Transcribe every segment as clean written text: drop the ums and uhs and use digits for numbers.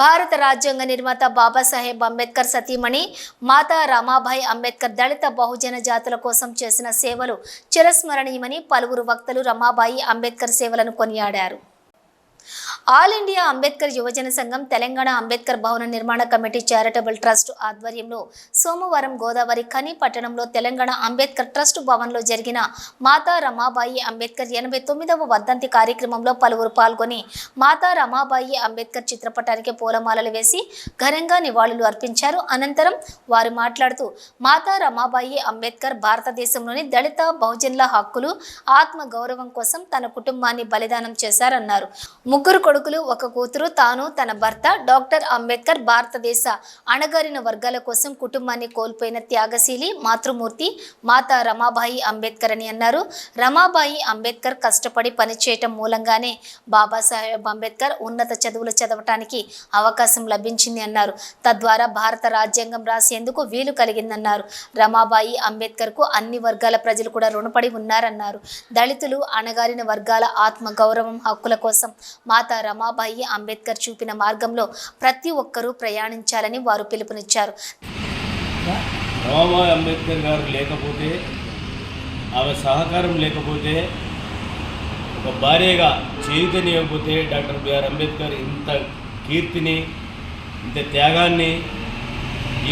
భారత రాజ్యాంగ నిర్మాత బాబాసాహెబ్ అంబేద్కర్ సతీమణి మాతా రమాబాయి అంబేద్కర్ దళిత బహుజన జాతుల కోసం చేసిన సేవలు చిరస్మరణీయమని పలువురు వక్తలు రమాబాయి అంబేద్కర్ సేవలను కొనియాడారు. ఆల్ ఇండియా అంబేద్కర్ యువజన సంఘం తెలంగాణ అంబేద్కర్ భవన నిర్మాణ కమిటీ చారిటబుల్ ట్రస్ట్ ఆధ్వర్యంలో సోమవారం గోదావరి ఖని పట్టణంలో తెలంగాణ అంబేద్కర్ ట్రస్ట్ భవన్లో జరిగిన మాతా రమాబాయి అంబేద్కర్ 89వ వర్ధంతి కార్యక్రమంలో పలువురు పాల్గొని మాతా రమాబాయి అంబేద్కర్ చిత్రపటానికి పూలమాలలు వేసి ఘనంగా నివాళులు అర్పించారు. అనంతరం వారు మాట్లాడుతూ మాతా రమాబాయి అంబేద్కర్ భారతదేశంలోని దళిత బహుజనుల హక్కులు ఆత్మ గౌరవం కోసం తన కుటుంబాన్ని బలిదానం చేశారన్నారు. ముగ్గురు కొడుకులు ఒక కూతురు, తాను తన భర్త డాక్టర్ అంబేద్కర్ భారతదేశ అణగారిన వర్గాల కోసం కుటుంబాన్ని కోల్పోయిన త్యాగశీలి మాతృమూర్తి మాతా రమాబాయి అంబేద్కర్ అని అన్నారు. రమాబాయి అంబేద్కర్ కష్టపడి పనిచేయటం మూలంగానే బాబాసాహెబ్ అంబేద్కర్ ఉన్నత చదువులు చదవటానికి అవకాశం లభించింది అన్నారు. తద్వారా భారత రాజ్యాంగం రాసేందుకు వీలు కలిగిందన్నారు. రమాబాయి అంబేద్కర్కు అన్ని వర్గాల ప్రజలు కూడా రుణపడి ఉన్నారన్నారు. దళితులు అణగారిన వర్గాల ఆత్మ గౌరవం హక్కుల కోసం మాతా రమాబాయి అంబేద్కర్ చూపిన మార్గంలో ప్రతి ఒక్కరూ ప్రయాణించాలని వారు పిలుపునిచ్చారు. రమాబాయి అంబేద్కర్ గారు లేకపోతే, ఆమె సహకారం లేకపోతే, ఒక భార్యగా చేయుతనివ్వకపోతే డాక్టర్ బిఆర్ అంబేద్కర్ ఇంత కీర్తిని, ఇంత త్యాగాన్ని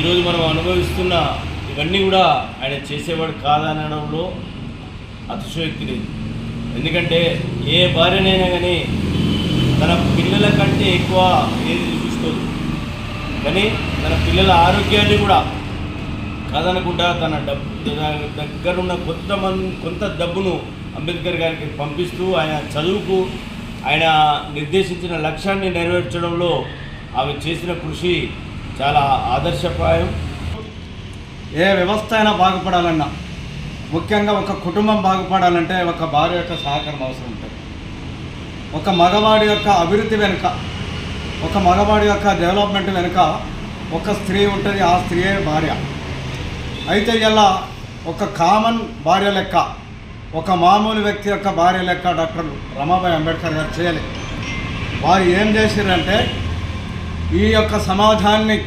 ఈరోజు మనం అనుభవిస్తున్న ఇవన్నీ కూడా ఆయన చేసేవాడు కాదనడంలో అతిశయోక్తి లేదు. ఎందుకంటే ఏ భార్యనైనా కానీ తన పిల్లల కంటే ఎక్కువ ఏది చూసుకోదు, కానీ తన పిల్లల ఆరోగ్యాన్ని కూడా కాదనకుండా తన దగ్గరున్న కొంత డబ్బును అంబేద్కర్ గారికి పంపిస్తూ ఆయన చదువుకు, ఆయన నిర్దేశించిన లక్ష్యాన్ని నెరవేర్చడంలో ఆమె చేసిన కృషి చాలా ఆదర్శప్రాయం. ఏ వ్యవస్థ అయినా బాగుపడాలన్నా, ముఖ్యంగా ఒక కుటుంబం బాగుపడాలంటే ఒక భార్య యొక్క సహకారం అవసరం ఉంటుంది. ఒక మగవాడి యొక్క అభివృద్ధి వెనుక, ఒక మగవాడి యొక్క డెవలప్మెంట్ వెనుక ఒక స్త్రీ ఉంటుంది. ఆ స్త్రీయే భార్య. అయితే ఇలా ఒక కామన్ భార్య లెక్క, ఒక మామూలు వ్యక్తి యొక్క భార్య లెక్క డాక్టర్ రమాబాయి అంబేద్కర్ గారు చేయలేదు. వారు ఏం చేశారంటే ఈ యొక్క సమాజాన్ని,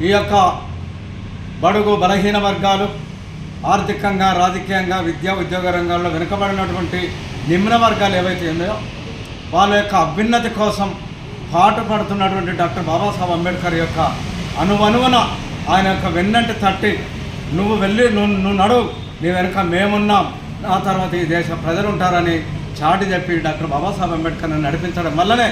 ఈ యొక్క బడుగు బలహీన వర్గాలు, ఆర్థికంగా రాజకీయంగా విద్యా ఉద్యోగ రంగాల్లో వెనుకబడినటువంటి నిమ్న వర్గాలు ఏవైతే ఉన్నాయో వాళ్ళ యొక్క అభ్యున్నతి కోసం పాటుపడుతున్నటువంటి డాక్టర్ బాబాసాహెబ్ అంబేద్కర్ యొక్క అనువనువన ఆయన యొక్క వెన్నంటి తట్టి నువ్వు వెళ్ళి నువ్వు నడువు, నీ వెనుక మేమున్నాం, ఆ తర్వాత ఈ దేశ ప్రజలు ఉంటారని చాటి చెప్పి డాక్టర్ బాబాసాహెబ్ అంబేద్కర్ని నడిపించడం వల్లనే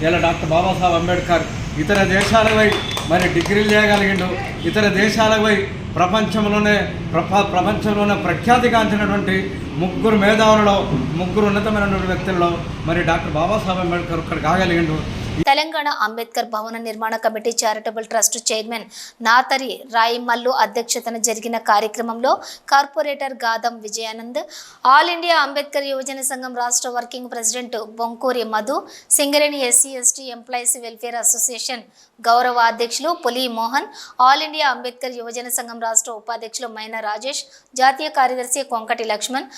ఇలా డాక్టర్ బాబాసాహెబ్ అంబేద్కర్ ఇతర దేశాలకు పోయి మరి డిగ్రీలు చేయగలిగిండు. ఇతర దేశాలకు పోయి ప్రపంచంలోనే ప్రఖ్యాతిగాంచినటువంటి ముగ్గురు మేధావులలో, ముగ్గురు ఉన్నతమైనటువంటి వ్యక్తుల్లో మరి డాక్టర్ బాబాసాహెబ్ అంబేద్కర్ ఇక్కడ కాగలిగిండు. తెలంగాణ అంబేద్కర్ భవన నిర్మాణ committee charitable trust chairman Nathari Raimallu అధ్యక్షతన జరిగిన కార్యక్రమంలో corporator Gadam Vijayanand, all India Ambedkar యువజన సంఘం రాష్ట్ర working president Bonkuri Madhu, Singareni SC ST employees welfare association గౌరవ అధ్యక్షులు పులి మోహన్, ఆల్ ఇండియా అంబేద్కర్ యువజన సంఘం రాష్ట్ర ఉపాధ్యక్షులు మైనా రాజేష్, జాతీయ కార్యదర్శి కొంకటి లక్ష్మణ్,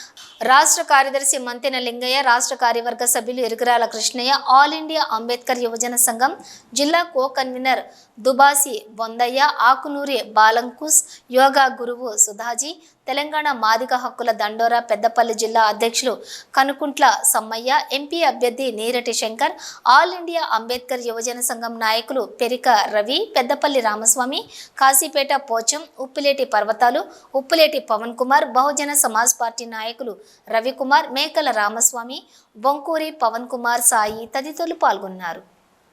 రాష్ట్ర కార్యదర్శి మంతెన లింగయ్య, రాష్ట్ర కార్యవర్గ సభ్యులు ఎరుగరాల కృష్ణయ్య, ఆల్ ఇండియా అంబేద్కర్ యువజన సంఘం జిల్లా కో కన్వీనర్ దుబాసి బొందయ్య, ఆకునూరి బాలంకుస్, యోగా గురువు సుధాజీ, తెలంగాణ మాదిగ హక్కుల దండోరా పెద్దపల్లి జిల్లా అధ్యక్షులు కనుకుంట్ల సమ్మయ్య, ఎంపీ అభ్యర్థి నీరటి శంకర్, ఆల్ ఇండియా అంబేద్కర్ యువజన సంఘం నాయకులు పెరిక రవి, పెద్దపల్లి రామస్వామి, కాశీపేట పోచం, ఉప్పిలేటి పర్వతాలు, ఉప్పిలేటి పవన్ కుమార్, బహుజన సమాజ్ పార్టీ నాయకులు రవికుమార్, మేకల రామస్వామి, బొంకూరి పవన్ కుమార్, సాయి తదితరులు పాల్గొన్నారు.